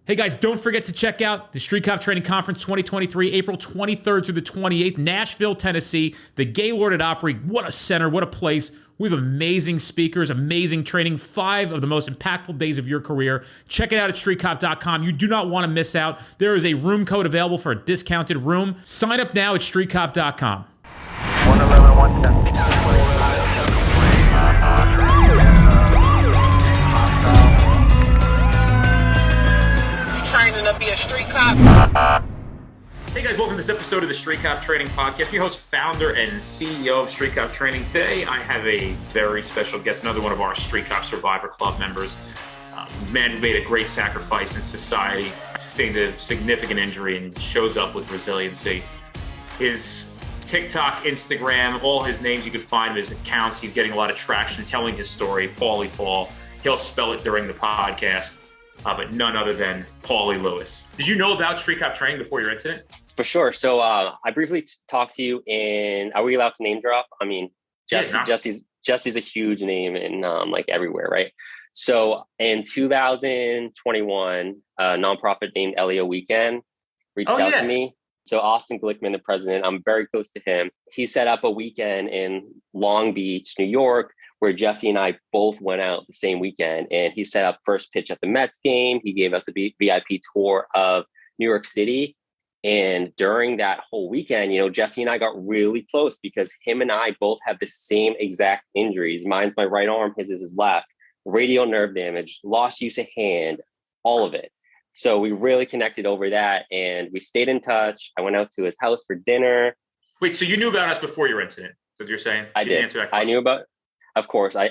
Hey guys, don't forget to check out the Street Cop Training Conference 2023, April 23rd through the 28th, Nashville, Tennessee, the Gaylord at Opry. What a center, what a place. We have amazing speakers, amazing training, 5 of the most impactful days of your career. Check it out at streetcop.com. You do not want to miss out. There is a room code available for a discounted room. Sign up now at streetcop.com. 111, 110. Training to be a street cop. Hey guys, welcome to this episode of the Street Cop Training Podcast. Your host, founder, and CEO of Street Cop Training. Today, I have a very special guest, another one of our Street Cop Survivor Club members. A man who made a great sacrifice in society, sustained a significant injury, and shows up with resiliency. His TikTok, Instagram, all his names you can find, his accounts. He's getting a lot of traction telling his story, Paulie Paul. He'll spell it during the podcast. But none other than Paulie Lewis. Did you know about Street Cop Training before your incident? For sure. So I briefly talked to you in, are we allowed to name drop? I mean, Jesse's a huge name in like everywhere, right? So in 2021, a nonprofit named Elio Weekend reached out to me. So Austin Glickman, the president, I'm very close to him. He set up a weekend in Long Beach, New York, where Jesse and I both went out the same weekend. And he set up first pitch at the Mets game. He gave us a VIP tour of New York City. And during that whole weekend, you know, Jesse and I got really close because him and I both have the same exact injuries. Mine's my right arm, his is his left, radial nerve damage, lost use of hand, all of it. So we really connected over that and we stayed in touch. I went out to his house for dinner. Wait, so you knew about us before your incident? That's what you're saying? I did. I knew about. Of course, I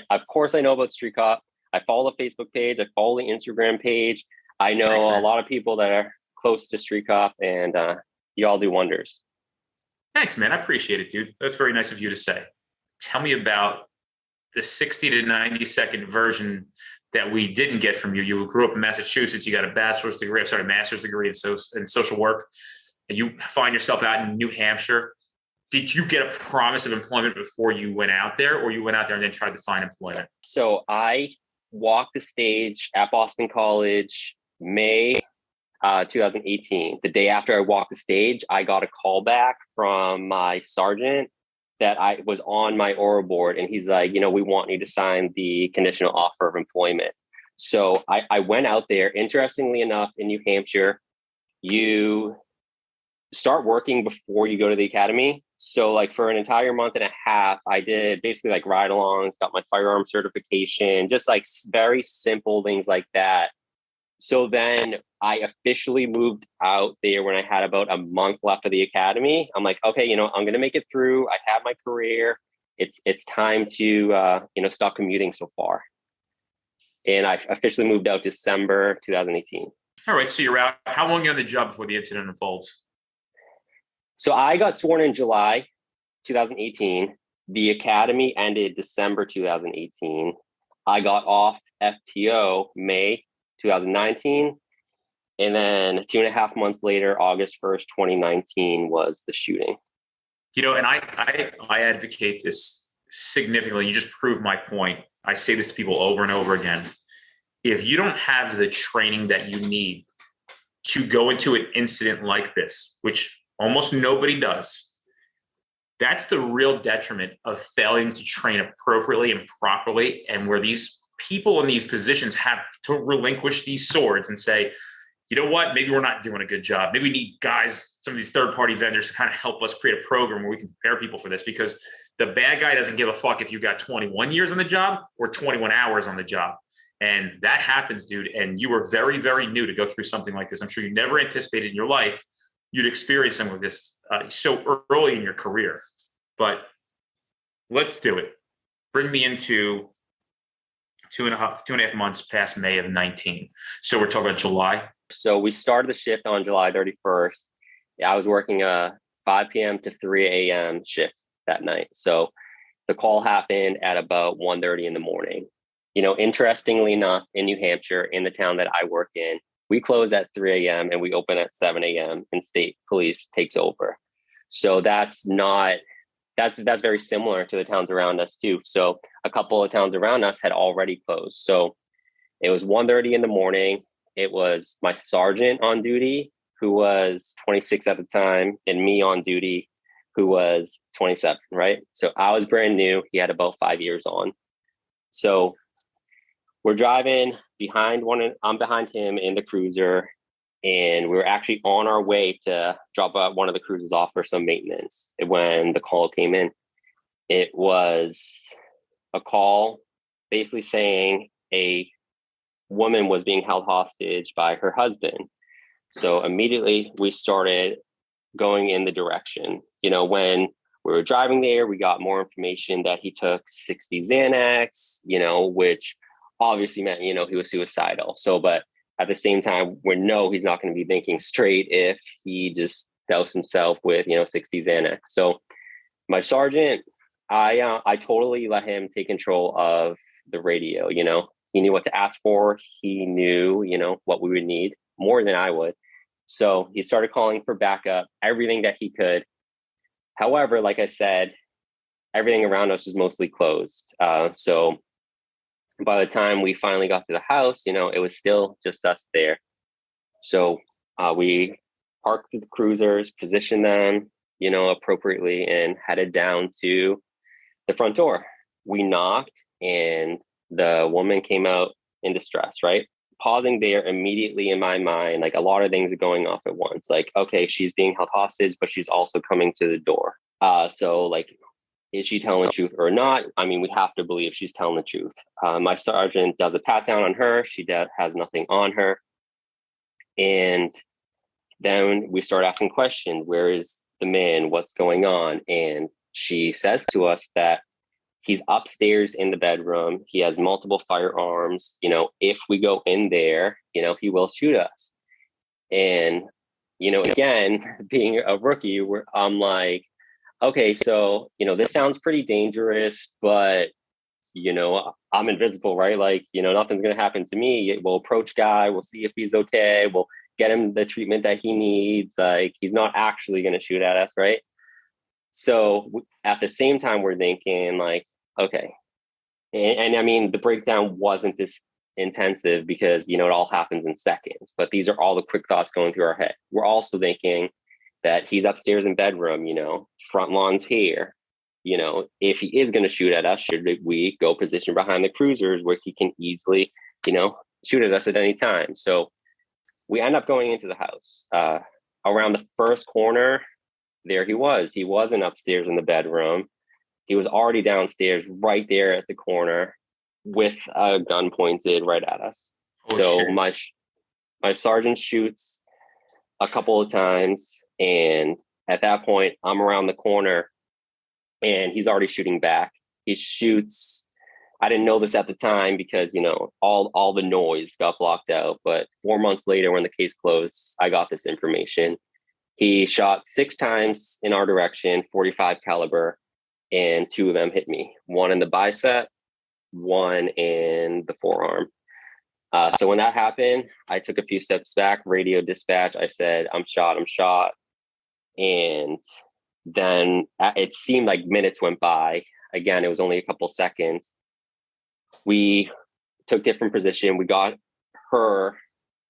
know about Street Cop. I follow the Facebook page. I follow the Instagram page. I know a lot of people that are close to Street Cop, and you all do wonders. Thanks, man. I appreciate it, dude. That's very nice of you to say. Tell me about the 60 to 90-second version that we didn't get from you. You grew up in Massachusetts. You got a master's degree in social work, and you find yourself out in New Hampshire. Did you get a promise of employment before you went out there, or you went out there and then tried to find employment? So I walked the stage at Boston College, May 2018. The day after I walked the stage, I got a call back from my sergeant that I was on my oral board. And he's like, you know, we want you to sign the conditional offer of employment. So I went out there. Interestingly enough, in New Hampshire, you start working before you go to the academy. So like for an entire month and a half, I did basically like ride-alongs, got my firearm certification, just like very simple things like that. So then I officially moved out there when I had about a month left of the academy. I'm like, okay, you know, I'm going to make it through. I have my career. It's time to, stop commuting so far. And I officially moved out December 2018. All right. So you're out. How long are you on the job before the incident unfolds? So I got sworn in July 2018. The academy ended December 2018. I got off FTO May 2019. And then 2.5 months later, August 1st, 2019 was the shooting. You know, and I advocate this significantly. You just proved my point. I say this to people over and over again. If you don't have the training that you need to go into an incident like this, which almost nobody does, that's the real detriment of failing to train appropriately and properly, and where these people in these positions have to relinquish these swords and say, you know what, maybe we're not doing a good job. Maybe we need guys, some of these third-party vendors to kind of help us create a program where we can prepare people for this, because the bad guy doesn't give a fuck if you got 21 years on the job or 21 hours on the job. And that happens, dude. And you were very, very new to go through something like this. I'm sure you never anticipated in your life you'd experience some of this so early in your career. But let's do it. Bring me into two and a half months past May of 19. So we're talking about July. So we started the shift on July 31st. I was working a 5 p.m. to 3 a.m. shift that night. So the call happened at about 1:30 in the morning. You know, interestingly enough, in New Hampshire, in the town that I work in, we close at 3 a.m. and we open at 7 a.m. and state police takes over. So that's very similar to the towns around us too. So a couple of towns around us had already closed. So it was 1:30 in the morning. it was my sergeant on duty, who was 26 at the time, and me on duty, who was 27, right? So I was brand new. He had about 5 years on. So we're driving I'm behind him in the cruiser, and we were actually on our way to drop one of the cruisers off for some maintenance when the call came in. It was a call basically saying a woman was being held hostage by her husband. So immediately we started going in the direction. When we were driving there, we got more information that he took 60 Xanax, which obviously meant, he was suicidal. So, but at the same time, we know he's not going to be thinking straight if he just doused himself with, 60 Xanax. So my sergeant, I totally let him take control of the radio. He knew what to ask for. He knew, what we would need more than I would. So he started calling for backup, everything that he could. However, like I said, everything around us was mostly closed. So by the time we finally got to the house, it was still just us there. So we parked the cruisers, positioned them, appropriately, and headed down to the front door. We knocked, and the woman came out in distress, right? Pausing there, immediately in my mind, like a lot of things are going off at once. Like, okay, she's being held hostage, but she's also coming to the door. So like, is she telling the truth or not? I mean, we have to believe she's telling the truth. My sergeant does a pat down on her. She has nothing on her. And then we start asking questions. Where is the man? What's going on? And she says to us that he's upstairs in the bedroom. He has multiple firearms. If we go in there, he will shoot us. And, again, being a rookie, I'm like, okay, so, this sounds pretty dangerous, but, I'm invincible, right? Like, nothing's going to happen to me. We'll approach guy. We'll see if he's okay. We'll get him the treatment that he needs. Like, he's not actually going to shoot at us, right? So at the same time, we're thinking like, okay. And I mean, the breakdown wasn't this intensive because, it all happens in seconds, but these are all the quick thoughts going through our head. We're also thinking that he's upstairs in bedroom, front lawn's here. If he is going to shoot at us, should we go position behind the cruisers where he can easily, shoot at us at any time? So we end up going into the house. Around the first corner, there he was. He wasn't upstairs in the bedroom. He was already downstairs right there at the corner with a gun pointed right at us. Oh, so shit. My sergeant shoots a couple of times, and at that point I'm around the corner and he's already shooting back. He shoots. I didn't know this at the time because all the noise got blocked out, but 4 months later when the case closed, I got this information. He shot 6 times in our direction, 45 caliber, and 2 of them hit me. 1 in the bicep, 1 in the forearm. So when that happened, I took a few steps back, radio dispatch. I said, I'm shot. And then it seemed like minutes went by. Again, it was only a couple seconds. We took different position. We got her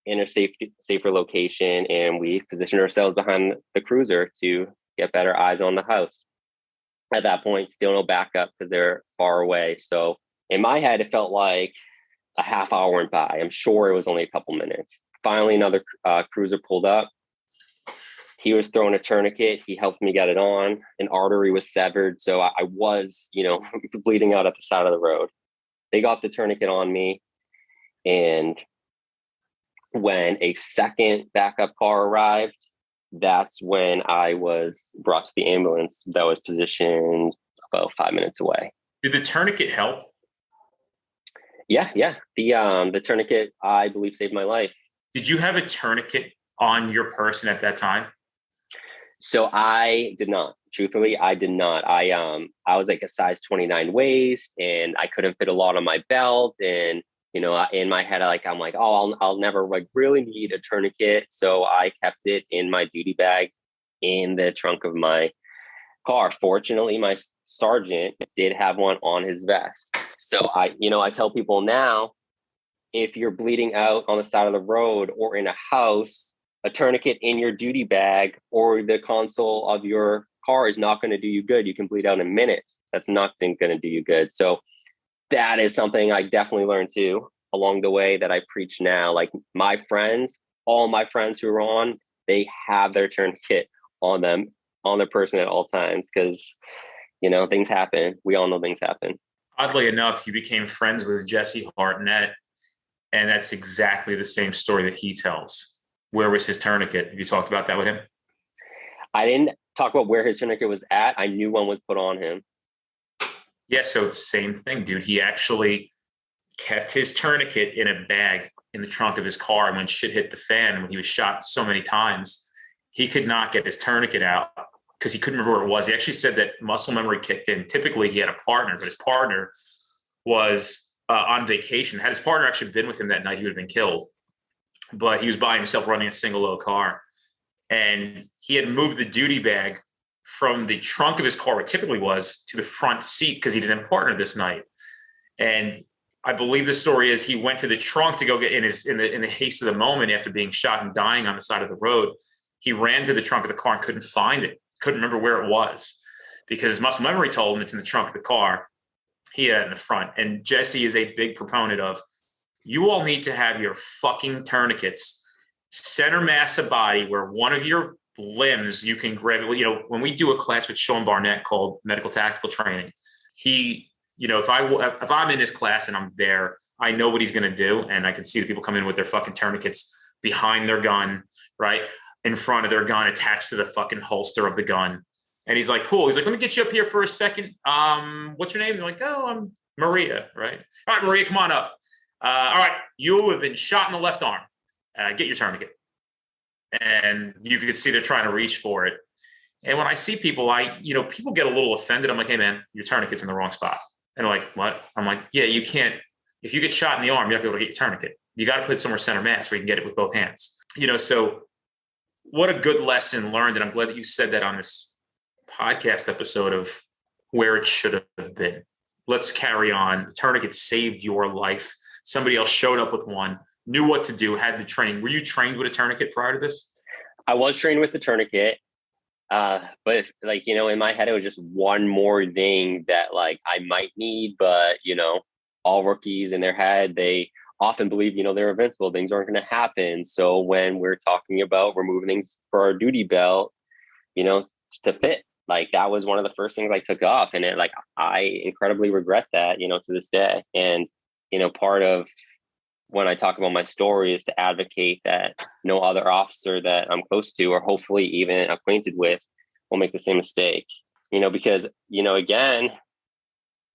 in a safer location, and we positioned ourselves behind the cruiser to get better eyes on the house. At that point, still no backup because they're far away. So in my head, it felt like a half hour went by. I'm sure it was only a couple minutes. Finally, another cruiser pulled up. He was throwing a tourniquet. He helped me get it on. An artery was severed. So I was, bleeding out at the side of the road. They got the tourniquet on me. And when a second backup car arrived, that's when I was brought to the ambulance that was positioned about 5 minutes away. Did the tourniquet help? Yeah. The tourniquet, I believe, saved my life. Did you have a tourniquet on your person at that time? So I did not. Truthfully, I did not. I was like a size 29 waist, and I couldn't fit a lot on my belt. And in my head, I'm like, oh, I'll never really need a tourniquet. So I kept it in my duty bag in the trunk of my car. Fortunately, my sergeant did have one on his vest. So I tell people now, if you're bleeding out on the side of the road or in a house, a tourniquet in your duty bag or the console of your car is not going to do you good. You can bleed out in minutes. That's not going to do you good. So that is something I definitely learned too along the way that I preach now. Like my friends, all my friends who are on, they have their tourniquet on them, on their person at all times, because, you know, things happen. We all know things happen. Oddly enough, you became friends with Jesse Hartnett, and that's exactly the same story that he tells. Where was his tourniquet? Have you talked about that with him? I didn't talk about where his tourniquet was at. I knew one was put on him. Yeah, so the same thing, dude. He actually kept his tourniquet in a bag in the trunk of his car. And when shit hit the fan, when he was shot so many times, he could not get his tourniquet out because he couldn't remember where it was. He actually said that muscle memory kicked in. Typically, he had a partner, but his partner was on vacation. Had his partner actually been with him that night, he would have been killed. But he was by himself running a single low car. And he had moved the duty bag from the trunk of his car, where it typically was, to the front seat because he didn't have a partner this night. And I believe the story is he went to the trunk to go get in the haste of the moment after being shot and dying on the side of the road. He ran to the trunk of the car and couldn't find it, couldn't remember where it was because his muscle memory told him it's in the trunk of the car. He had it in the front. And Jesse is a big proponent of, you all need to have your fucking tourniquets center mass of body where one of your limbs you can grab it. You know, when we do a class with Sean Barnett called medical tactical training, he, you know, if I'm in his class and I'm there, I know what he's going to do. And I can see the people come in with their fucking tourniquets behind their gun, right? In front of their gun, attached to the fucking holster of the gun. And he's like, cool. He's like, let me get you up here for a second. What's your name? And they're like, oh, I'm Maria, right? All right, Maria, come on up. All right, you have been shot in the left arm. Get your tourniquet. And you could see they're trying to reach for it. And when I see people, people get a little offended. I'm like, hey man, your tourniquet's in the wrong spot. And they're like, what? I'm like, yeah, you can't, if you get shot in the arm, you're not gonna be able to get your tourniquet. You got to put it somewhere center mass where you can get it with both hands. You know, so what a good lesson learned. And I'm glad that you said that on this podcast episode of where it should have been. Let's carry on. The tourniquet saved your life. Somebody else showed up with one, knew what to do, had the training. Were you trained with a tourniquet prior to this? I was trained with the tourniquet. But like, you know, in my head, it was just one more thing that like I might need, but you know, all rookies in their head, they often believe, you know, they're invincible. Things aren't going to happen. So when we're talking about removing things for our duty belt, you know, to fit, like that was one of the first things I took off. And it, like, I incredibly regret that, you know, to this day. And, you know, part of when I talk about my story is to advocate that no other officer that I'm close to or hopefully even acquainted with will make the same mistake, you know, because, you know, again,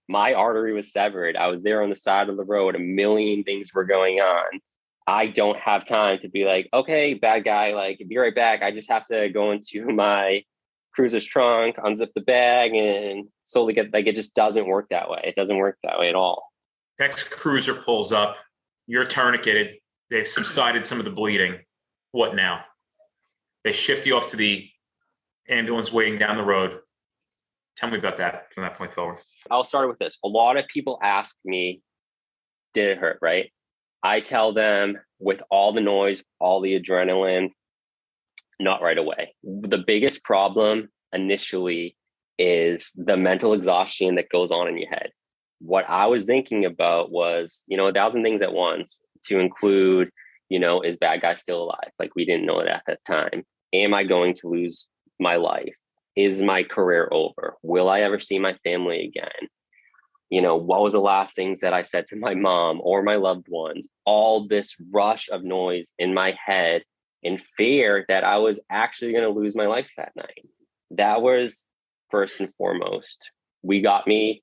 my artery was severed. I was there on the side of the road. A million things were going on. I don't have time to be like, okay, bad guy, like be right back. I just have to go into my cruiser's trunk, unzip the bag and slowly get, like, it just doesn't work that way. It doesn't work that way at all. Next cruiser pulls up, you're tourniqueted, they've subsided some of the bleeding. What now? They shift you off to the ambulance waiting down the road. Tell me about that from that point forward. I'll start with this. A lot of people ask me, did it hurt, right? I tell them with all the noise, all the adrenaline, not right away. The biggest problem initially is the mental exhaustion that goes on in your head. What I was thinking about was, you know, 1,000 things at once, to include, you know, is bad guy still alive? Like, we didn't know it at that time. Am I going to lose my life? Is my career over? Will I ever see my family again? You know, what was the last things that I said to my mom or my loved ones? All this rush of noise in my head and fear that I was actually going to lose my life that night. That was first and foremost. We got me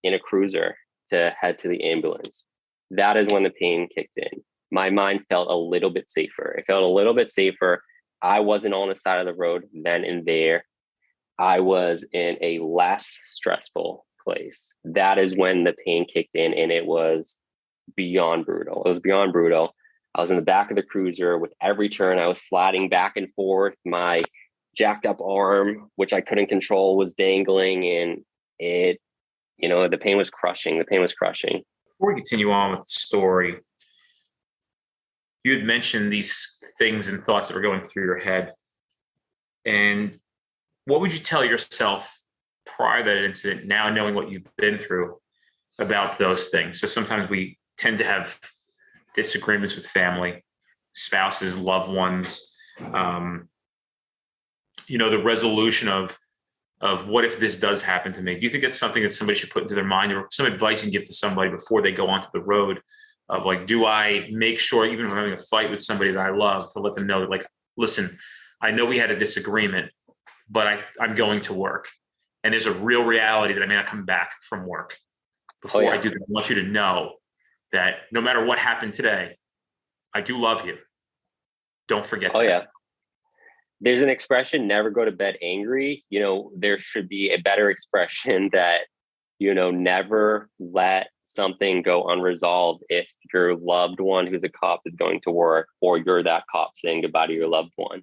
in a cruiser to head to the ambulance. That is when the pain kicked in. My mind felt a little bit safer. It felt a little bit safer. I wasn't on the side of the road then and there. I was in a less stressful place. That is when the pain kicked in, and it was beyond brutal. It was beyond brutal. I was in the back of the cruiser. With every turn, I was sliding back and forth. My jacked up arm, which I couldn't control, was dangling, and it, you know, the pain was crushing. The pain was crushing. Before we continue on with the story, you had mentioned these things and thoughts that were going through your head. And what would you tell yourself prior to that incident, now knowing what you've been through, about those things? So sometimes we tend to have disagreements with family, spouses, loved ones. The resolution of what if this does happen to me? Do you think that's something that somebody should put into their mind, or some advice you give to somebody before they go onto the road of like, do I make sure, even if I'm having a fight with somebody that I love, to let them know that, like, listen, I know we had a disagreement, but I'm going to work. And there's a real reality that I may not come back from work. Before I do that, I want you to know that no matter what happened today, I do love you. Don't forget that. Yeah. There's an expression, never go to bed angry. There should be a better expression that, never let something go unresolved if your loved one who's a cop is going to work, or you're that cop saying goodbye to your loved one.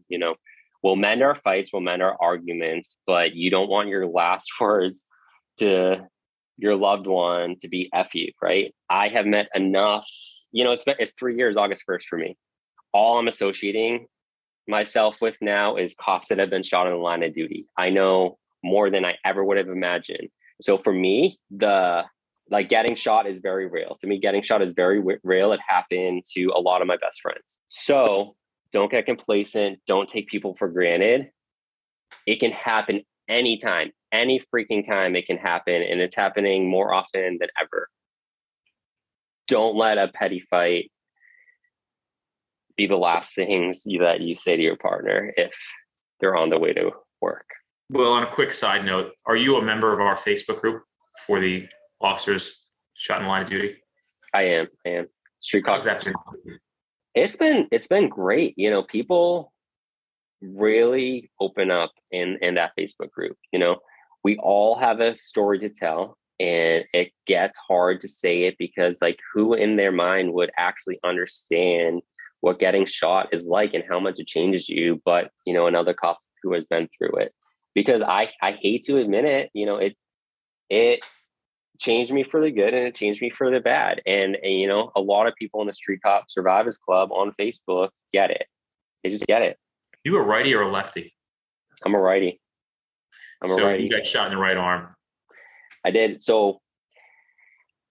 We'll mend our fights, we'll mend our arguments, but you don't want your last words to your loved one to be F you, right? I have met enough, it's 3 years, August 1st for me. All I'm associating myself with now is cops that have been shot on the line of duty. I know more than I ever would have imagined. So for me, getting shot is very real. To me, getting shot is very real. It happened to a lot of my best friends. So don't get complacent. Don't take people for granted. It can happen anytime, any freaking time it can happen. And it's happening more often than ever. Don't let a petty fight be the last things that you say to your partner if they're on the way to work. Well, on a quick side note, are you a member of our Facebook group for the officers shot in the line of duty? I am. Street How's cops. that been? It's been great. People really open up in that Facebook group. We all have a story to tell, and it gets hard to say it because, like, who in their mind would actually understand what getting shot is like and how much it changes you, but another cop who has been through it. Because I hate to admit it, it changed me for the good and it changed me for the bad. And a lot of people in the Street Cop Survivors Club on Facebook get it. They just get it. You a righty or a lefty? I'm a righty. So you got shot in the right arm. I did. So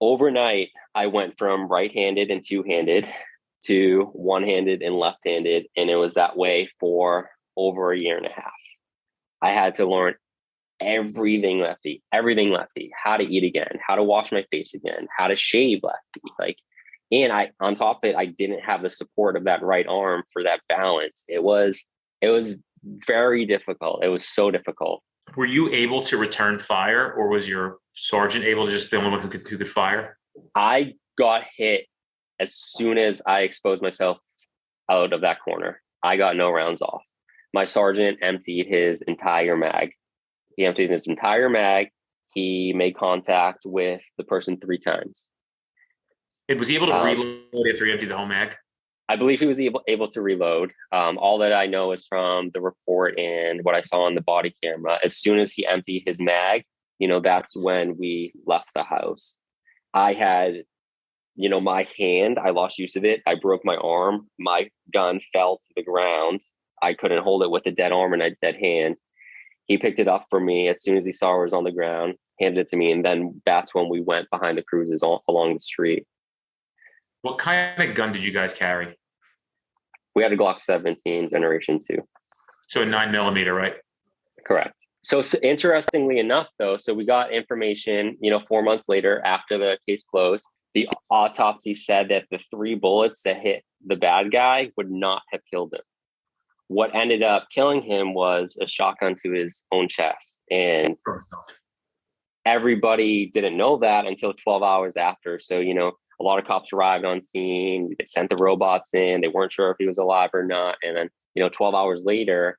overnight, I went from right-handed and two-handed to one-handed and left-handed. And it was that way for over a year and a half. I had to learn everything lefty, how to eat again, how to wash my face again, how to shave lefty. And on top of it, I didn't have the support of that right arm for that balance. It was very difficult. It was so difficult. Were you able to return fire, or was your sergeant able to just the only one who could fire? I got hit as soon as I exposed myself out of that corner. I got no rounds off. My sergeant emptied his entire mag. He emptied his entire mag. He made contact with the person 3 times. Was he able to reload after he emptied the whole mag? I believe he was able to reload. All that I know is from the report and what I saw on the body camera. As soon as he emptied his mag, that's when we left the house. I had, my hand, I lost use of it. I broke my arm. My gun fell to the ground. I couldn't hold it with a dead arm and a dead hand. He picked it up for me as soon as he saw it was on the ground, handed it to me, and then that's when we went behind the cruises along the street. What kind of gun did you guys carry? We had a Glock 17 Generation 2. So a 9mm, right? Correct. So interestingly enough, though, so we got information, 4 months later after the case closed. The autopsy said that the 3 bullets that hit the bad guy would not have killed him. What ended up killing him was a shotgun to his own chest. And everybody didn't know that until 12 hours after. So, a lot of cops arrived on scene. They sent the robots in. They weren't sure if he was alive or not. And then, 12 hours later,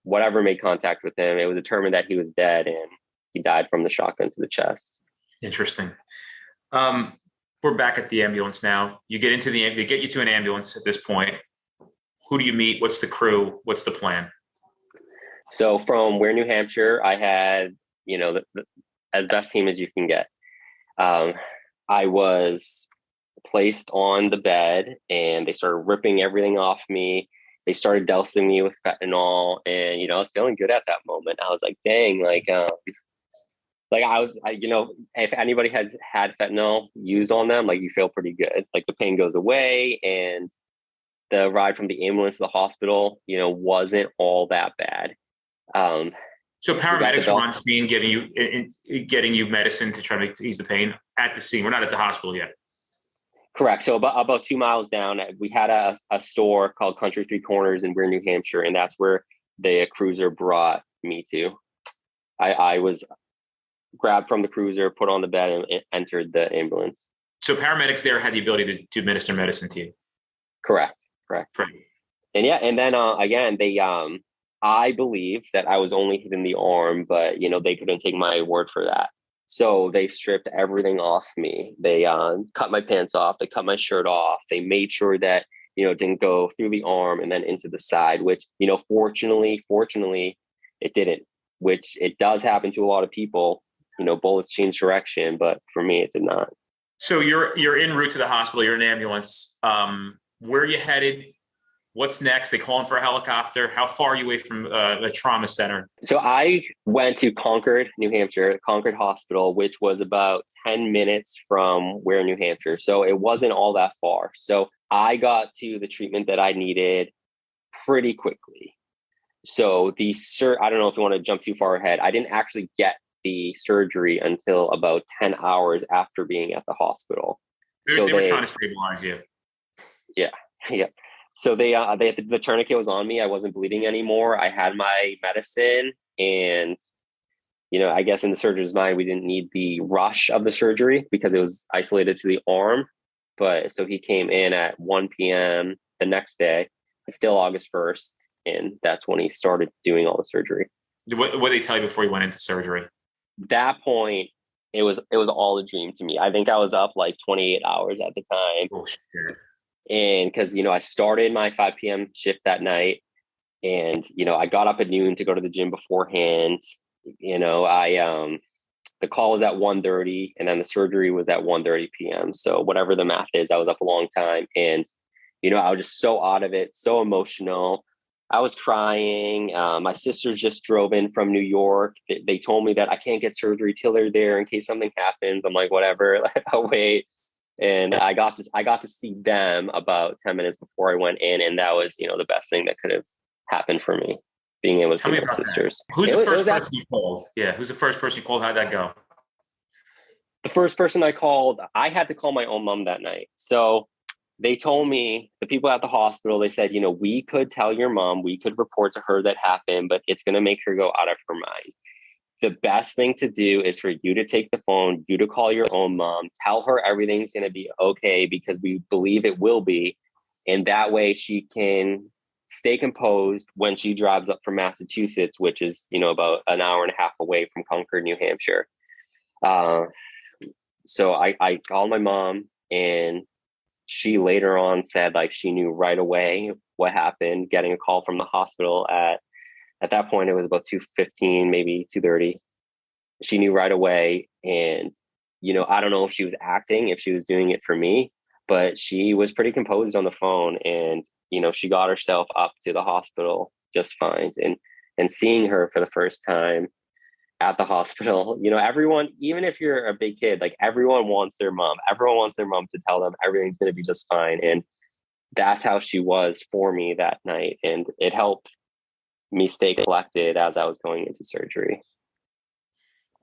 whatever made contact with him, it was determined that he was dead and he died from the shotgun to the chest. Interesting. We're back at the ambulance now. You get into they get you to an ambulance at this point. Who do you meet? What's the crew? What's the plan? So from Weare, New Hampshire, I had, as best team as you can get. I was placed on the bed, and they started ripping everything off me. They started dousing me with fentanyl, and I was feeling good at that moment. I was like, dang, if anybody has had fentanyl used on them, like, you feel pretty good. Like, the pain goes away, and the ride from the ambulance to the hospital, wasn't all that bad. So paramedics were on scene getting you medicine to try to ease the pain at the scene. We're not at the hospital yet. Correct. So about 2 miles down, we had a store called Country Three Corners in Weare, New Hampshire, and that's where the cruiser brought me to. I was grabbed from the cruiser, put on the bed, and entered the ambulance. So paramedics there had the ability to administer medicine to you. Correct. Right. And yeah, and then again, they I believe that I was only hit in the arm, but they couldn't take my word for that. So they stripped everything off me. They cut my pants off. They cut my shirt off. They made sure that it didn't go through the arm and then into the side, which fortunately it didn't. Which it does happen to a lot of people. Bullets change direction, but for me, it did not. So you're en route to the hospital. You're in an ambulance. Where are you headed? What's next? They calling for a helicopter? How far are you away from the trauma center? So I went to Concord, New Hampshire, Concord Hospital, which was about 10 minutes from Weare, New Hampshire. So it wasn't all that far. So I got to the treatment that I needed pretty quickly. So I don't know if you want to jump too far ahead. I didn't actually get the surgery until about 10 hours after being at the hospital. They were trying to stabilize you. Yeah. So the tourniquet was on me. I wasn't bleeding anymore. I had my medicine, and I guess in the surgeon's mind, we didn't need the rush of the surgery because it was isolated to the arm. But so he came in at 1 p.m. the next day. It's still August 1st, and that's when he started doing all the surgery. What did they tell you before you went into surgery? That point, it was all a dream to me. I think I was up like 28 hours at the time. Oh, shit. And because, I started my 5 p.m. shift that night, and, I got up at noon to go to the gym beforehand. The call was at 1:30, and then the surgery was at 1:30 p.m. So whatever the math is, I was up a long time, and, I was just so out of it, so emotional. I was crying. My sisters just drove in from New York. They told me that I can't get surgery till they're there in case something happens. I'm like, whatever, I'll wait. And I got to see them about 10 minutes before I went in. And that was, the best thing that could have happened for me, being able to see my sisters. Who's the first person you called? Yeah. Who's the first person you called? How'd that go? The first person I called, I had to call my own mom that night. So they told me, the people at the hospital, they said, we could tell your mom, we could report to her that happened, but it's going to make her go out of her mind. The best thing to do is for you to take the phone, you to call your own mom, tell her everything's going to be okay because we believe it will be. And that way she can stay composed when she drives up from Massachusetts, which is, about an hour and a half away from Concord, New Hampshire. So I called my mom, and she later on said she knew right away what happened, getting a call from the hospital at that point, it was about 2:15, maybe 2:30. She knew right away. And, I don't know if she was acting, if she was doing it for me, but she was pretty composed on the phone. And, she got herself up to the hospital just fine. And seeing her for the first time at the hospital, everyone, even if you're a big kid, everyone wants their mom. Everyone wants their mom to tell them everything's going to be just fine. And that's how she was for me that night. And it helped me stay collected as I was going into surgery.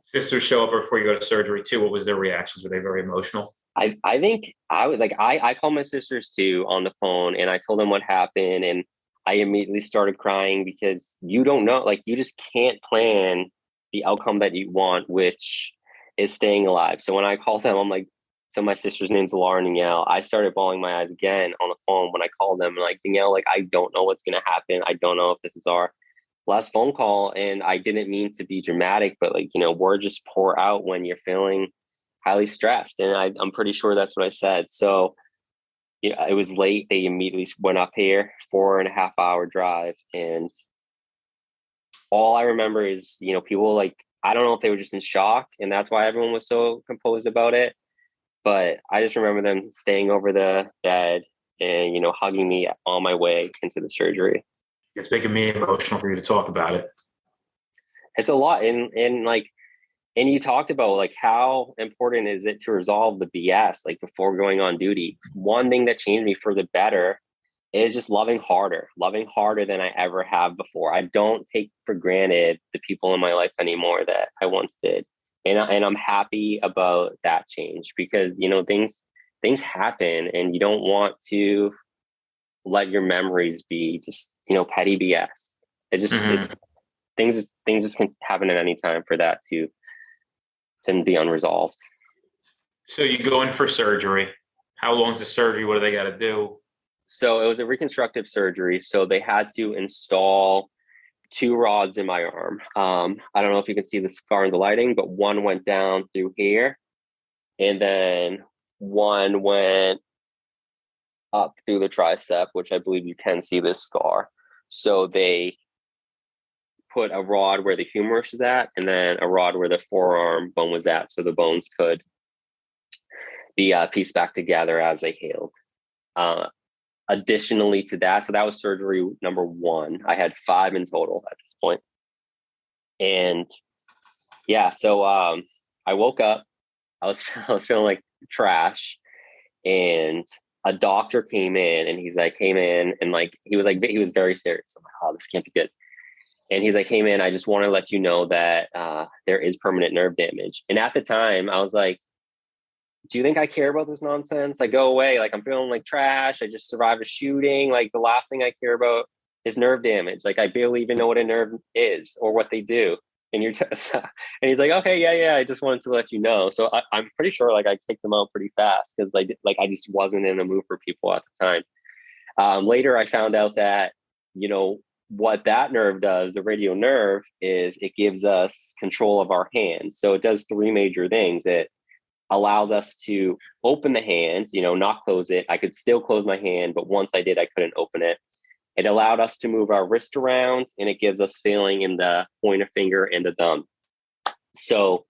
Sisters show up before you go to surgery too. What was their reactions? Were they very emotional? I think I was I called my sisters too on the phone, and I told them what happened, and I immediately started crying because you don't know, you just can't plan the outcome that you want, which is staying alive. So when I called them, I'm like, so my sister's name's Laura and Danielle. I started bawling my eyes again on the phone when I called them. Danielle, I don't know what's going to happen. I don't know if this is our last phone call. And I didn't mean to be dramatic, but words just pour out when you're feeling highly stressed. And I'm pretty sure that's what I said. So it was late. They immediately went up here, 4.5-hour drive. And all I remember is, people I don't know if they were just in shock, and that's why everyone was so composed about it. But I just remember them staying over the bed and, hugging me on my way into the surgery. It's making me emotional for you to talk about it. It's a lot. And you talked about like how important is it to resolve the BS like before going on duty. One thing that changed me for the better is just loving harder than I ever have before. I don't take for granted the people in my life anymore that I once did. And I'm happy about that change because, things happen and you don't want to let your memories be just, petty BS. Things just can happen at any time for that to be unresolved. So you go in for surgery. How long is the surgery? What do they got to do? So it was a reconstructive surgery. So they had to install 2 rods in my arm. I don't know if you can see the scar in the lighting, but one went down through here, and then one went up through the tricep, which I believe you can see this scar. So they put a rod where the humerus is at, and then a rod where the forearm bone was at, so the bones could be pieced back together as they healed. Additionally to that, so that was surgery number 1. I had 5 in total at this point. And yeah, so I woke up. I was feeling like trash, and a doctor came in, and he was very serious. I'm like, oh, this can't be good. And he's like, hey man, I just want to let you know that there is permanent nerve damage. And at the time I was like, do you think I care about this nonsense? Like, go away. Like, I'm feeling like trash. I just survived a shooting. Like, the last thing I care about is nerve damage. Like, I barely even know what a nerve is or what they do. And and he's like, okay, yeah. I just wanted to let you know. So I'm pretty sure like I kicked him out pretty fast because I just wasn't in the mood for people at the time. Later, I found out that, what that nerve does, the radial nerve, is it gives us control of our hand. So it does 3 major things. It allows us to open the hand, not close it. I could still close my hand, but once I did, I couldn't open it. It allowed us to move our wrist around, and it gives us feeling in the pointer finger and the thumb. So,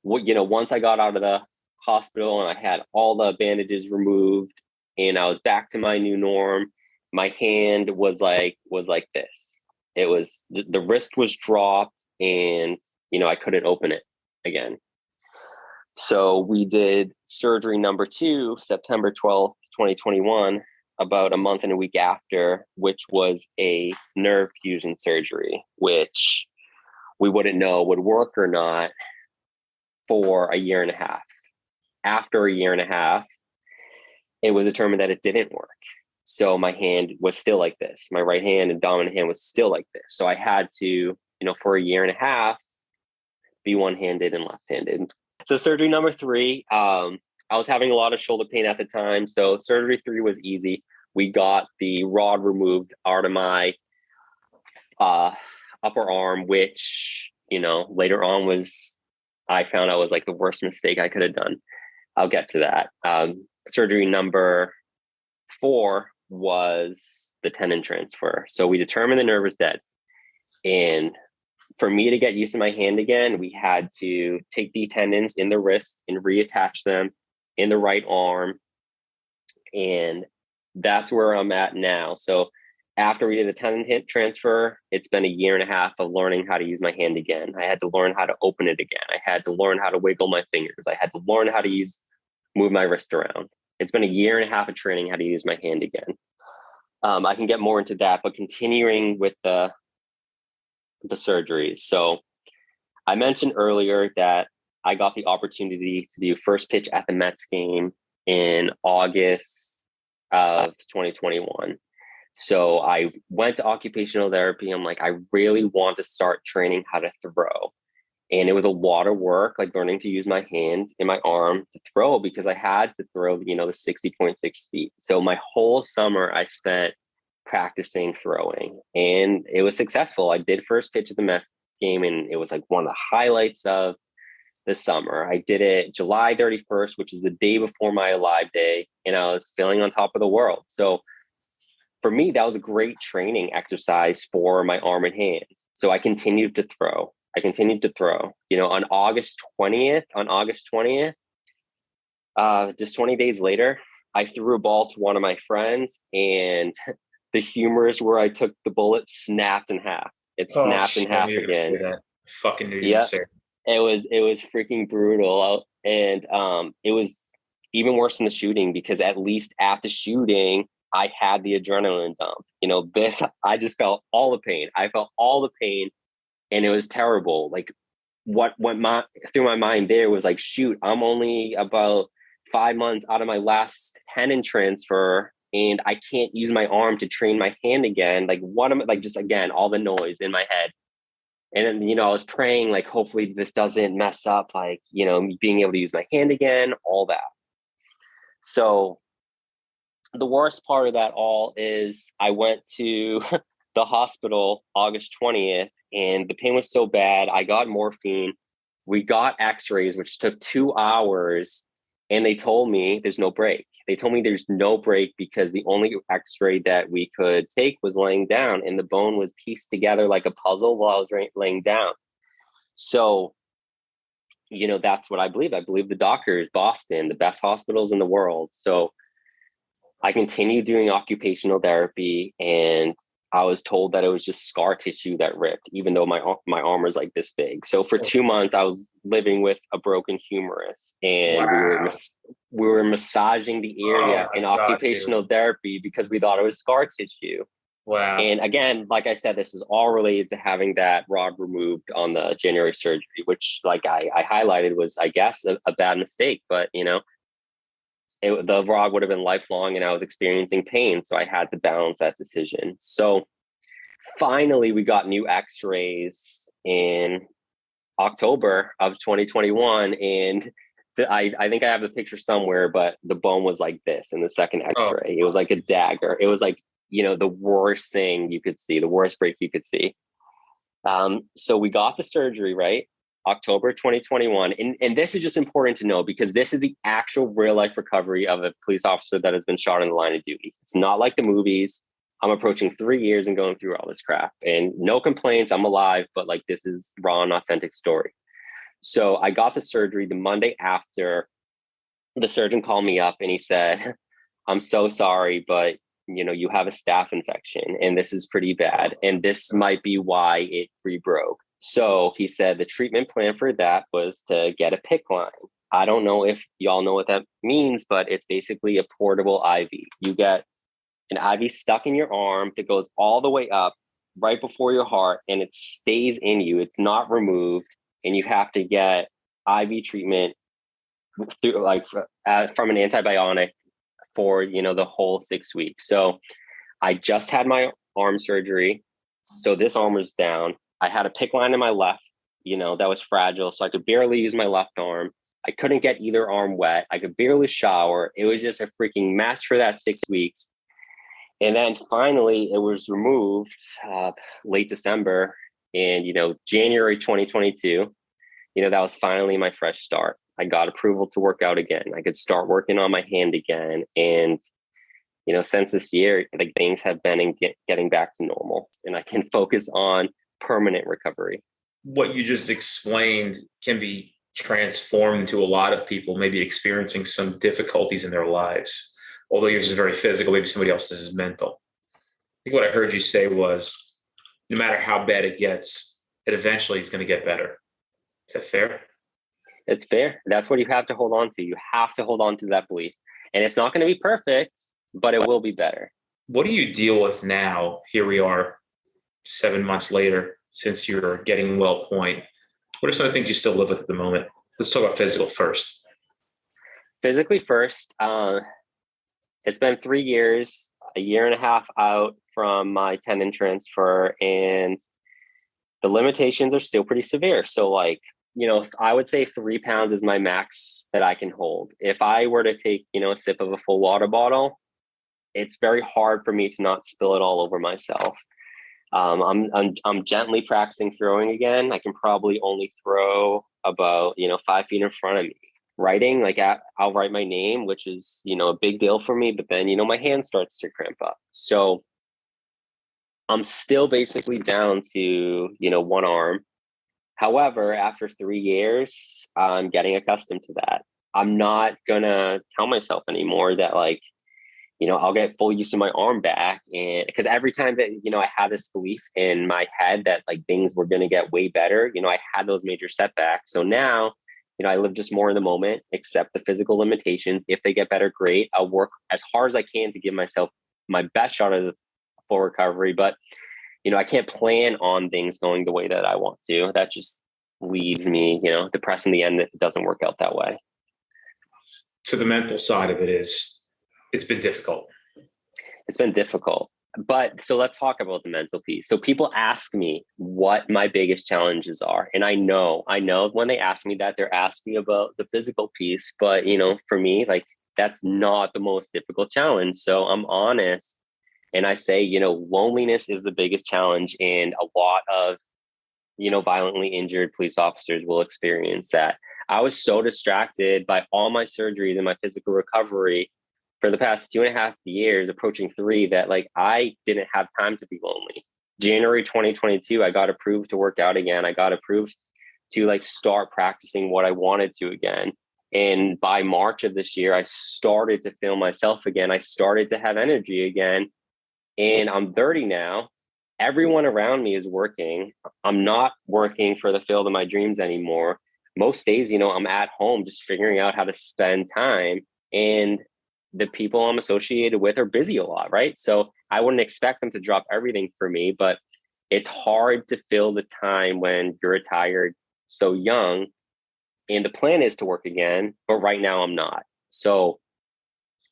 once I got out of the hospital and I had all the bandages removed and I was back to my new norm, my hand was like this. It was, the wrist was dropped, and, I couldn't open it again. So we did surgery number 2, September 12th, 2021, about a month and a week after, which was a nerve fusion surgery, which we wouldn't know would work or not for a year and a half. After a year and a half, it was determined that it didn't work. So my hand was still like this. My right hand and dominant hand was still like this. So I had to, for a year and a half, be one-handed and left-handed. So surgery number 3, I was having a lot of shoulder pain at the time. So surgery 3 was easy. We got the rod removed out of my upper arm, which, later on I found out was like the worst mistake I could have done. I'll get to that. Surgery number 4 was the tendon transfer. So we determined the nerve was dead. And for me to get used to my hand again, we had to take the tendons in the wrist and reattach them in the right arm. And that's where I'm at now. So after we did the tendon hip transfer, it's been a year and a half of learning how to use my hand again. I had to learn how to open it again. I had to learn how to wiggle my fingers. I had to learn how to move my wrist around. It's been a year and a half of training how to use my hand again. I can get more into that, but continuing with the surgeries. So I mentioned earlier that I got the opportunity to do first pitch at the Mets game in August of 2021. So I went to occupational therapy. I'm like, I really want to start training how to throw. And it was a lot of work, like learning to use my hand and my arm to throw, because I had to throw, the 60.6 feet. So my whole summer I spent practicing throwing, and it was successful. I did first pitch at the Mets game, and it was like one of the highlights of the summer. I did it July 31st, which is the day before my Alive Day, and I was feeling on top of the world. So for me, that was a great training exercise for my arm and hand. So I continued to throw. On August 20th, Just 20 days later, I threw a ball to one of my friends, and the humerus where I took the bullet snapped in half. It Oh, snapped in shit, I half knew you were gonna again. say that. Fucking knew you were gonna Yeah, say it. it was freaking brutal. And it was even worse than the shooting, because at least at the shooting, I had the adrenaline dump. This, I just felt all the pain. I felt all the pain, and it was terrible. Like, what went through my mind there was like, shoot, I'm only about 5 months out of my last tendon transfer, and I can't use my arm to train my hand again. Like, what am I, like, just again, all the noise in my head. And then, I was praying, like, hopefully this doesn't mess up, like, me being able to use my hand again, all that. So the worst part of that all is I went to the hospital August 20th, and the pain was so bad. I got morphine. We got x-rays, which took 2 hours, and they told me there's no break. They told me there's no break because the only x-ray that we could take was laying down, and the bone was pieced together like a puzzle while I was laying down. So, that's what I believe. I believe the doctors, Boston, the best hospitals in the world. So I continued doing occupational therapy, and I was told that it was just scar tissue that ripped, even though my arm was like this big. So for 2 months, I was living with a broken humerus, and Wow. we were massaging the Oh area my in God, dude. occupational therapy because we thought it was scar tissue. Wow. And again, like I said, this is all related to having that rod removed on the January surgery, which, like I highlighted, was, I guess, a bad mistake. But the rod would have been lifelong, and I was experiencing pain, so I had to balance that decision. So finally, we got new x-rays in October of 2021, and I think I have the picture somewhere, but the bone was like this in the second Oh, x-ray. It was like a dagger. It was like, the worst thing you could see, the worst break you could see. So we got the surgery, right? October 2021. And this is just important to know, because this is the actual real life recovery of a police officer that has been shot in the line of duty. It's not like the movies. I'm approaching 3 years and going through all this crap, and no complaints. I'm alive, but like, this is raw and authentic story. So I got the surgery the Monday after. The surgeon called me up and he said, I'm so sorry, but you have a staph infection, and this is pretty bad. And this might be why it rebroke. So he said the treatment plan for that was to get a PICC line. I don't know if y'all know what that means, but it's basically a portable IV. You get an IV stuck in your arm that goes all the way up right before your heart, and it stays in you. It's not removed, and you have to get IV treatment through, like, from an antibiotic for the whole 6 weeks. So I just had my arm surgery, so this arm was down. I had a PICC line in my left, that was fragile, so I could barely use my left arm. I couldn't get either arm wet. I could barely shower. It was just a freaking mess for that 6 weeks. And then finally, it was removed late December, and January 2022. That was finally my fresh start. I got approval to work out again. I could start working on my hand again, and since this year, like, things have been getting back to normal, and I can focus on permanent recovery. What you just explained can be transformed into a lot of people maybe experiencing some difficulties in their lives. Although yours is very physical, maybe somebody else's is mental. I think what I heard you say was, no matter how bad it gets, it eventually is going to get better. Is that fair? It's fair. That's what you have to hold on to. You have to hold on to that belief. And it's not going to be perfect, but it will be better. What do you deal with now? Here we are 7 months later, since you're getting well point. What are some of the things you still live with at the moment? Let's talk about physical first. Physically first, it's been 3 years, a year and a half out from my tendon transfer, and the limitations are still pretty severe. So, like, I would say 3 pounds is my max that I can hold. If I were to take, a sip of a full water bottle, it's very hard for me to not spill it all over myself. I'm gently practicing throwing again. I can probably only throw about 5 feet in front of me. Writing, like, I'll write my name, which is a big deal for me. But then my hand starts to cramp up. So I'm still basically down to one arm. However, after 3 years, I'm getting accustomed to that. I'm not gonna tell myself anymore that like, I'll get full use of my arm back. And because every time that, I had this belief in my head that like things were going to get way better, I had those major setbacks. So now, I live just more in the moment, accept the physical limitations. If they get better, great. I'll work as hard as I can to give myself my best shot of the full recovery. But, I can't plan on things going the way that I want to. That just leaves me, depressed in the end if it doesn't work out that way. So the mental side of it is, it's been difficult. It's been difficult. But so let's talk about the mental piece. So people ask me what my biggest challenges are. And I know when they ask me that, they're asking about the physical piece. But, for me, like that's not the most difficult challenge. So I'm honest. And I say, loneliness is the biggest challenge. And a lot of, violently injured police officers will experience that. I was so distracted by all my surgeries and my physical recovery for the past 2.5 years, approaching 3, that like I didn't have time to be lonely. January 2022, I got approved to work out again. I got approved to like start practicing what I wanted to again. And by March of this year, I started to feel myself again. I started to have energy again. And I'm 30 now. Everyone around me is working. I'm not working for the field of my dreams anymore. Most days, I'm at home just figuring out how to spend time. And the people I'm associated with are busy a lot, right? So I wouldn't expect them to drop everything for me, but it's hard to fill the time when you're retired so young. And the plan is to work again, but right now I'm not. So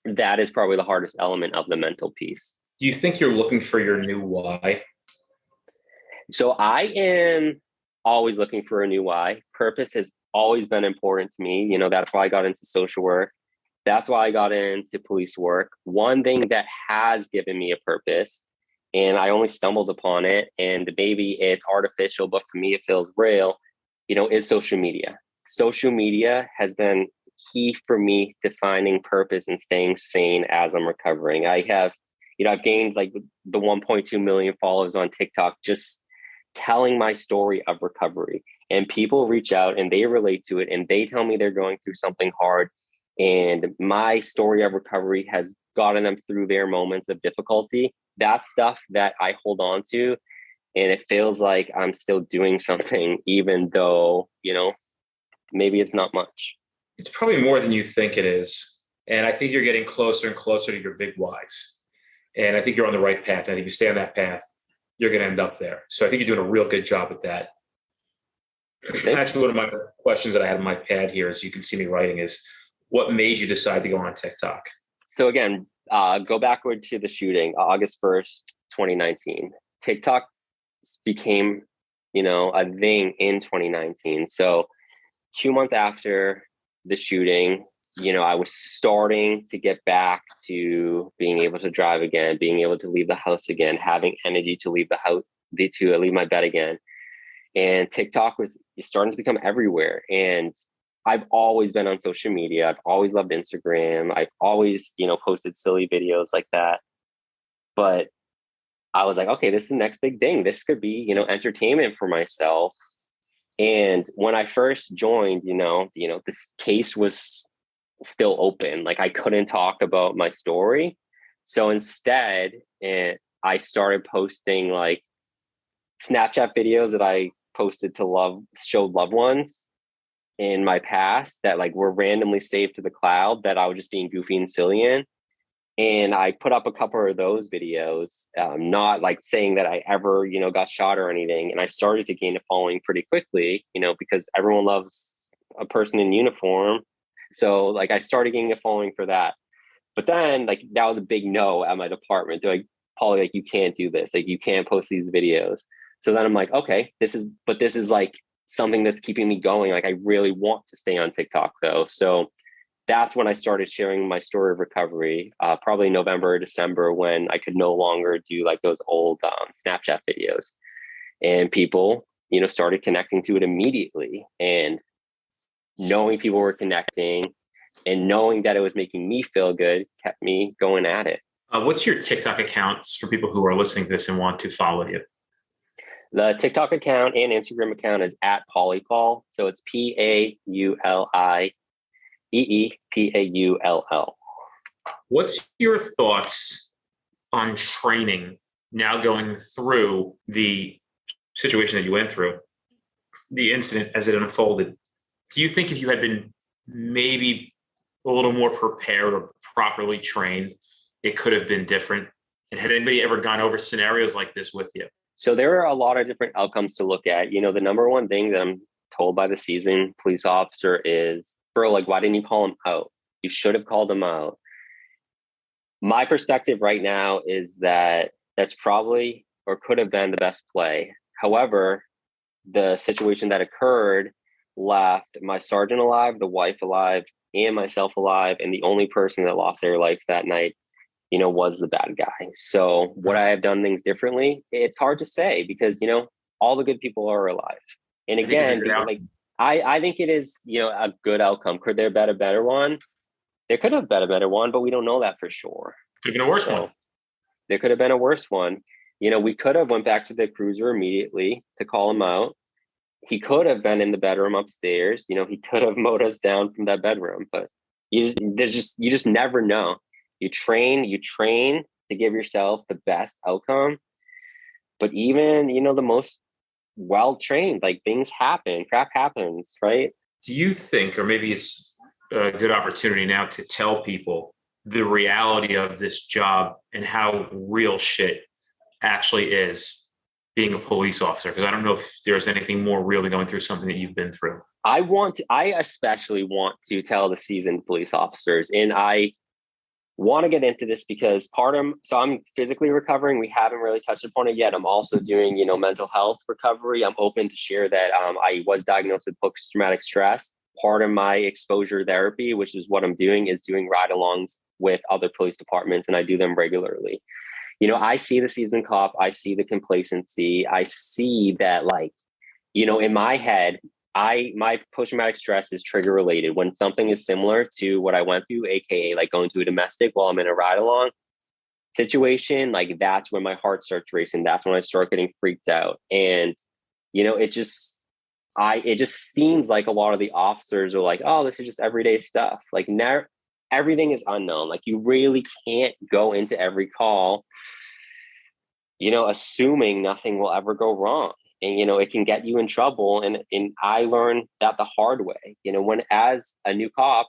that is probably the hardest element of the mental piece. Do you think you're looking for your new why? So I am always looking for a new why. Purpose has always been important to me. That's why I got into social work. That's why I got into police work. One thing that has given me a purpose, and I only stumbled upon it, and maybe it's artificial, but for me, it feels real, is social media. Social media has been key for me to finding purpose and staying sane as I'm recovering. I have, I've gained like the 1.2 million followers on TikTok, just telling my story of recovery. And people reach out and they relate to it and they tell me they're going through something hard. And my story of recovery has gotten them through their moments of difficulty. That's stuff that I hold on to. And it feels like I'm still doing something, even though, maybe it's not much. It's probably more than you think it is. And I think you're getting closer and closer to your big whys. And I think you're on the right path. I think if you stay on that path, you're going to end up there. So I think you're doing a real good job at that. Actually, one of my questions that I had on my pad here, as you can see me writing, is what made you decide to go on TikTok? So again, go backward to the shooting, August 1st, 2019. TikTok became, a thing in 2019. So 2 months after the shooting, I was starting to get back to being able to drive again, being able to leave the house again, having energy to leave the house, to leave my bed again. And TikTok was starting to become everywhere. And I've always been on social media. I've always loved Instagram. I've always, posted silly videos like that. But I was like, okay, this is the next big thing. This could be, entertainment for myself. And when I first joined, this case was still open. Like I couldn't talk about my story. So instead, I started posting like Snapchat videos that I posted to showed loved ones in my past that like were randomly saved to the cloud that I was just being goofy and silly in. And I put up a couple of those videos, not like saying that I ever, got shot or anything. And I started to gain a following pretty quickly, because everyone loves a person in uniform. So like I started getting a following for that. But then like that was a big no at my department. They're like, Paulie, like you can't do this. Like you can't post these videos. So then I'm like, okay, this is like something that's keeping me going. Like I really want to stay on TikTok though. So that's when I started sharing my story of recovery, probably November or December, when I could no longer do like those old Snapchat videos. And people, started connecting to it immediately. And knowing people were connecting and knowing that it was making me feel good kept me going at it. What's your TikTok accounts for people who are listening to this and want to follow you? The TikTok account and Instagram account is at Paulie Paul. So it's PAULI Eepaull. What's your thoughts on training now going through the situation that you went through, the incident as it unfolded? Do you think if you had been maybe a little more prepared or properly trained, it could have been different? And had anybody ever gone over scenarios like this with you? So there are a lot of different outcomes to look at. You know, the number one thing that I'm told by the seasoned police officer is, bro, like, why didn't you call him out? You should have called him out. My perspective right now is that that's probably or could have been the best play. However, the situation that occurred left my sergeant alive, the wife alive, and myself alive. And the only person that lost their life that night, you know, was the bad guy. So would I have done things differently? It's hard to say because, you know, all the good people are alive. And again, like, I think it is, you know, a good outcome. Could there have been a better one? There could have been a better one, but we don't know that for sure. Could have been a worse one. There could have been a worse one. You know, we could have went back to the cruiser immediately to call him out. He could have been in the bedroom upstairs. You know, he could have mowed us down from that bedroom, but you just never know. You train to give yourself the best outcome. But even, you know, the most well-trained, like, things happen, crap happens, right? Do you think, or maybe it's a good opportunity now to tell people the reality of this job and how real shit actually is being a police officer? Because I don't know if there's anything more real than going through something that you've been through. I especially want to tell the seasoned police officers, and I want to get into this because so I'm physically recovering. We haven't really touched upon it yet. I'm also doing, you know, mental health recovery. I'm open to share that I was diagnosed with post-traumatic stress. Part of my exposure therapy, which is what I'm doing, is doing ride-alongs with other police departments, and I do them regularly. You know, I see the seasoned cop, I see the complacency, I see that, like, you know, in my head, my post-traumatic stress is trigger related. When something is similar to what I went through, aka like going to a domestic while I'm in a ride-along situation, like, that's when my heart starts racing. That's when I start getting freaked out. And, you know, it just seems like a lot of the officers are like, oh, this is just everyday stuff. Like, now everything is unknown. Like, you really can't go into every call, you know, assuming nothing will ever go wrong. And, you know, it can get you in trouble. And I learned that the hard way. You know, when as a new cop,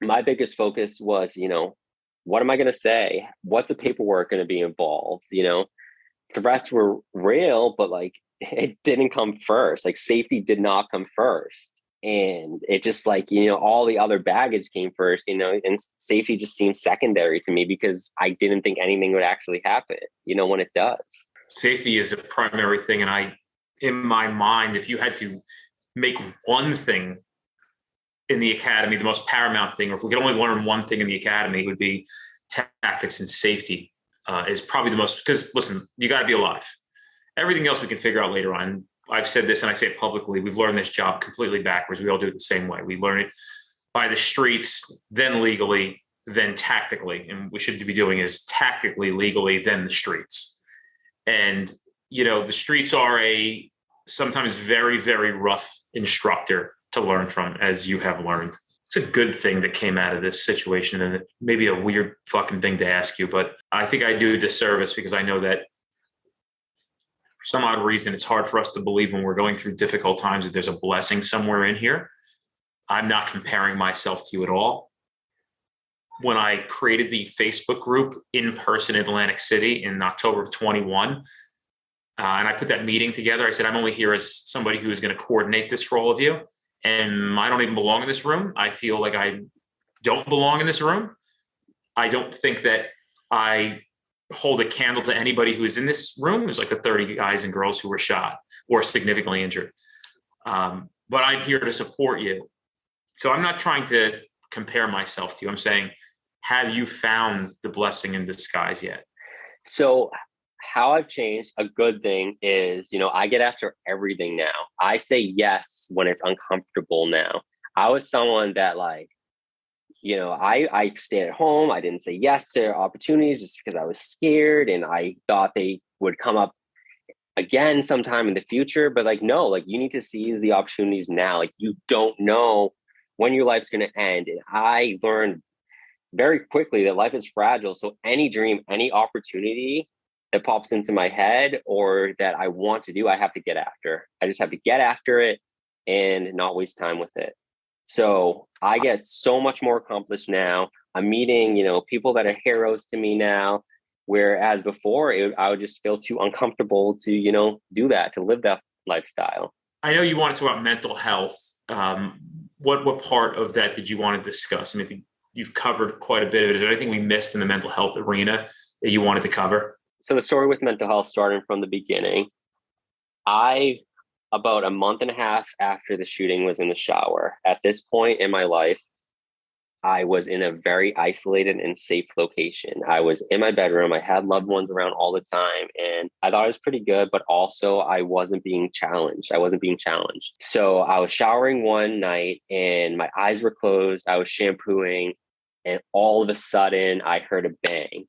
my biggest focus was, you know, what am I going to say? What's the paperwork going to be involved? You know, threats were real, but, like, it didn't come first. Like, safety did not come first. And it just, like, you know, all the other baggage came first, you know, and safety just seemed secondary to me because I didn't think anything would actually happen, you know, when it does. Safety is a primary thing. And in my mind, if you had to make one thing in the academy, the most paramount thing, or if we could only learn one thing in the academy, it would be tactics and safety is probably the most, because listen, you got to be alive. Everything else we can figure out later on. I've said this and I say it publicly. We've learned this job completely backwards. We all do it the same way. We learn it by the streets, then legally, then tactically. And we should be doing is tactically, legally, then the streets. And, you know, the streets are a sometimes very, very rough instructor to learn from, as you have learned. It's a good thing that came out of this situation, and maybe a weird fucking thing to ask you, but I think I do a disservice because I know that for some odd reason, it's hard for us to believe when we're going through difficult times that there's a blessing somewhere in here. I'm not comparing myself to you at all. When I created the Facebook group in person in Atlantic City in October of 21, and I put that meeting together, I said, I'm only here as somebody who is going to coordinate this for all of you. And I don't even belong in this room. I feel like I don't belong in this room. I don't think that I hold a candle to anybody who is in this room. There's like the 30 guys and girls who were shot or significantly injured. But I'm here to support you. So I'm not trying to compare myself to you. I'm saying, have you found the blessing in disguise yet? So how I've changed, a good thing is, you know, I get after everything now. I say yes when it's uncomfortable now. I was someone that, like, you know, I stayed at home. I didn't say yes to opportunities just because I was scared and I thought they would come up again sometime in the future. But, like, no, like, you need to seize the opportunities now. Like, you don't know when your life's going to end. And I learned very quickly that life is fragile. So any dream, any opportunity that pops into my head or that I want to do, I have to get after. I just have to get after it and not waste time with it. So I get so much more accomplished now. I'm meeting, people that are heroes to me now. Whereas before, I would just feel too uncomfortable to, do that, to live that lifestyle. I know you wanted to talk about mental health. What part of that did you want to discuss? I think you've covered quite a bit of it. Is there anything we missed in the mental health arena that you wanted to cover? So the story with mental health, starting from the beginning, about a month and a half after the shooting, was in the shower. At this point in my life, I was in a very isolated and safe location. I was in my bedroom. I had loved ones around all the time. And I thought it was pretty good, but also I wasn't being challenged. So I was showering one night and my eyes were closed. I was shampooing and all of a sudden I heard a bang.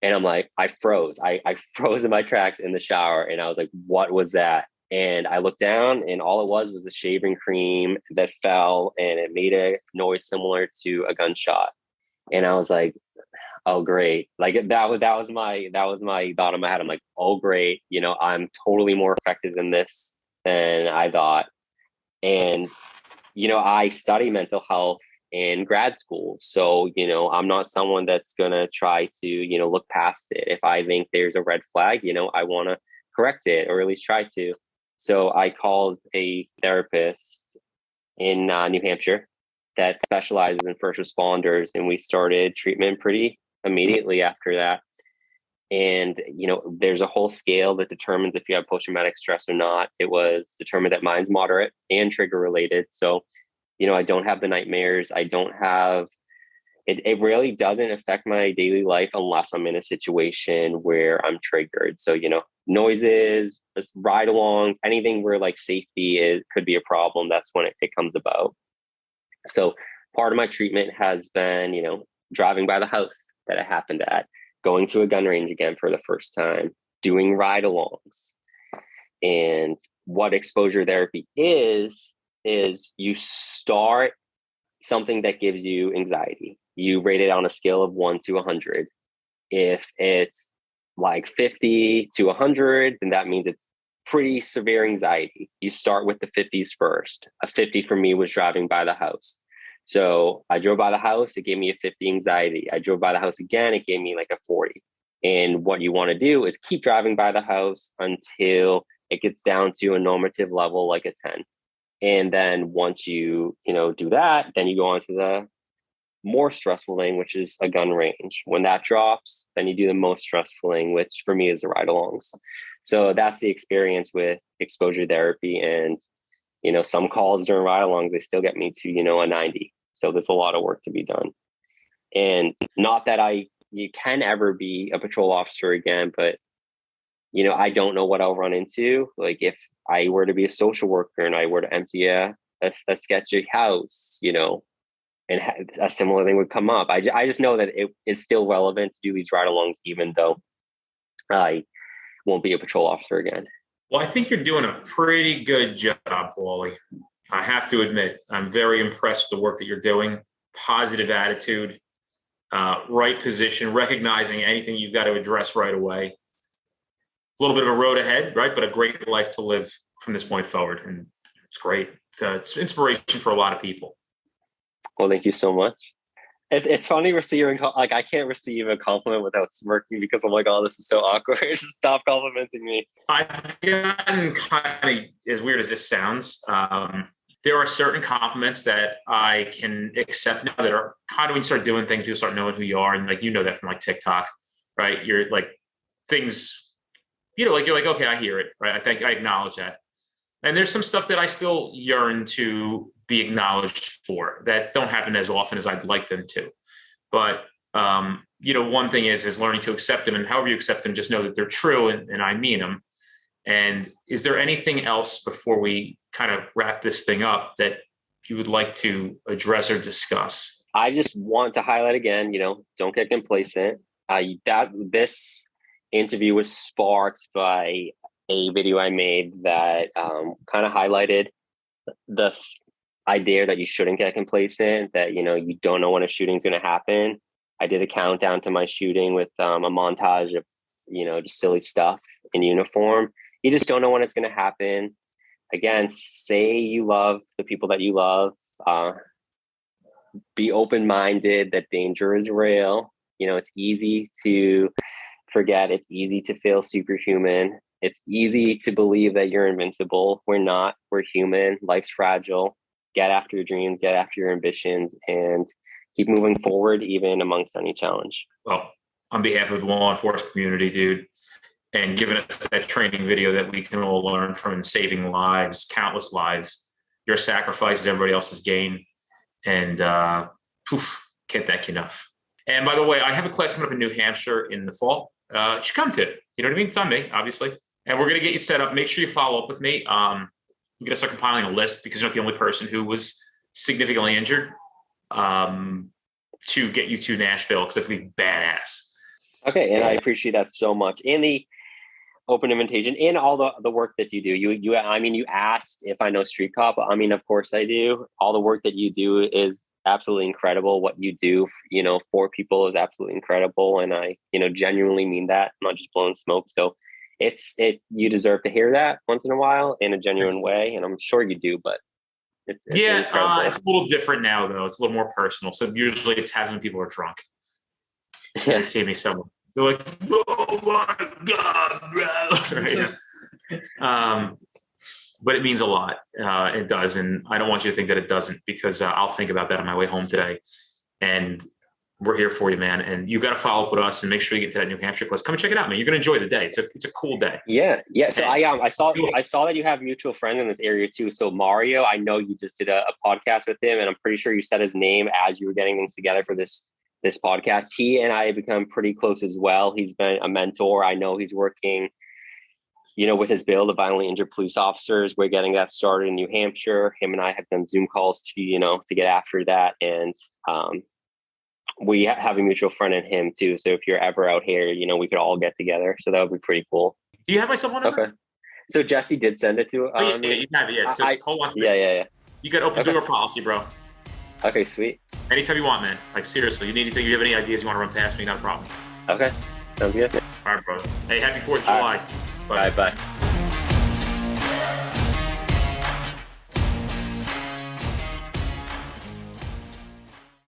And I'm like, I froze. I froze in my tracks in the shower. And I was like, what was that? And I looked down and all it was a shaving cream that fell and it made a noise similar to a gunshot. And I was like, oh, great. Like that was my thought in my head. I'm like, oh, great. I'm totally more effective in this than I thought. And, I study mental health in grad school. So, I'm not someone that's going to try to, look past it. If I think there's a red flag, I want to correct it or at least try to. So I called a therapist in New Hampshire that specializes in first responders, and we started treatment pretty immediately after that. And, there's a whole scale that determines if you have post-traumatic stress or not. It was determined that mine's moderate and trigger related. So, I don't have the nightmares. I don't have it really doesn't affect my daily life unless I'm in a situation where I'm triggered. So, noises, ride-alongs, anything where like safety could be a problem, that's when it comes about. So part of my treatment has been, driving by the house that it happened at, going to a gun range again for the first time, doing ride-alongs. And what exposure therapy is you start something that gives you anxiety. You rate it on a scale of 1 to 100. If it's like 50 to 100, then that means it's pretty severe anxiety. You start with the 50s first. A 50 for me was driving by the house. So I drove by the house, it gave me a 50 anxiety. I drove by the house again, it gave me like a 40. And what you want to do is keep driving by the house until it gets down to a normative level, like a 10. And then once you do that, then you go on to the more stressful thing, which is a gun range. When that drops, then you do the most stressful thing, which for me is the ride-alongs. So that's the experience with exposure therapy. And, some calls during ride-alongs, they still get me to, a 90. So there's a lot of work to be done. And not that you can ever be a patrol officer again, but, I don't know what I'll run into. Like if I were to be a social worker and I were to empty a sketchy house, and a similar thing would come up. I just know that it is still relevant to do these ride-alongs, even though I won't be a patrol officer again. Well, I think you're doing a pretty good job, Paulie. I have to admit, I'm very impressed with the work that you're doing. Positive attitude, right position, recognizing anything you've got to address right away. A little bit of a road ahead, right? But a great life to live from this point forward. And it's great. It's inspiration for a lot of people. Well, thank you so much. It's funny receiving, like, I can't receive a compliment without smirking because I'm like, oh, this is so awkward. Just stop complimenting me. I've gotten kind of, as weird as this sounds, there are certain compliments that I can accept now that are kind of, when you start doing things, people start knowing who you are. And like, that from like TikTok, right? You're like things, like, you're like, okay, I hear it, right? I think I acknowledge that. And there's some stuff that I still yearn to be acknowledged for that don't happen as often as I'd like them to. But, one thing is learning to accept them, and however you accept them, just know that they're true and I mean them. And is there anything else before we kind of wrap this thing up that you would like to address or discuss? I just want to highlight again, don't get complacent. This interview was sparked by a video I made that kind of highlighted the idea that you shouldn't get complacent, that, you know, you don't know when a shooting's going to happen. I did a countdown to my shooting with a montage of, you know, just silly stuff in uniform. You just don't know when it's going to happen. Again, say you love the people that you love. Be open-minded that danger is real. You know, it's easy to forget. It's easy to feel superhuman. It's easy to believe that you're invincible. We're not. We're human. Life's fragile. Get after your dreams, get after your ambitions, and keep moving forward even amongst any challenge. Well, on behalf of the law enforcement community, dude, and giving us that training video that we can all learn from and saving lives, countless lives, your sacrifice is everybody else's gain. And can't thank you enough. And by the way, I have a class coming up in New Hampshire in the fall. You should come to it. You know what I mean? It's on me, obviously. And we're going to get you set up. Make sure you follow up with me. I'm going to start compiling a list because you're not the only person who was significantly injured to get you to Nashville, because that's going to be badass. Okay. And I appreciate that so much. And the open invitation and all the work that you do. You asked if I know Street Cop. I mean, of course I do. All the work that you do is absolutely incredible. What you do, you know, for people is absolutely incredible. And I, you know, genuinely mean that. I'm not just blowing smoke. So you deserve to hear that once in a while in a genuine way. And I'm sure you do, but it's incredible. It's a little different now though. It's a little more personal. So usually it's happening when people are drunk. They see me somewhere. They're like, oh my God, bro. Right? But it means a lot. It does. And I don't want you to think that it doesn't, because I'll think about that on my way home today. And we're here for you, man. And you got to follow up with us and make sure you get to that New Hampshire class. Come and check it out, man. You're going to enjoy the day. It's a cool day. Yeah. Yeah. So I saw that you have mutual friends in this area too. So Mario, I know you just did a podcast with him, and I'm pretty sure you said his name as you were getting things together for this podcast. He and I have become pretty close as well. He's been a mentor. I know he's working, you know, with his bill to violently injured police officers. We're getting that started in New Hampshire. Him and I have done Zoom calls to get after that. And we have a mutual friend in him too. So if you're ever out here, you know, we could all get together. So that would be pretty cool. Do you have my cell phone number? Okay. So Jesse did send it to you have it. Yeah. Just hold on. Yeah. You got open door policy, bro. Okay, sweet. Anytime you want, man. Like, seriously, you need anything, you have any ideas you want to run past me, not a problem. Okay. Sounds good. All right, brother. Hey, happy 4th of July. Bye. Bye.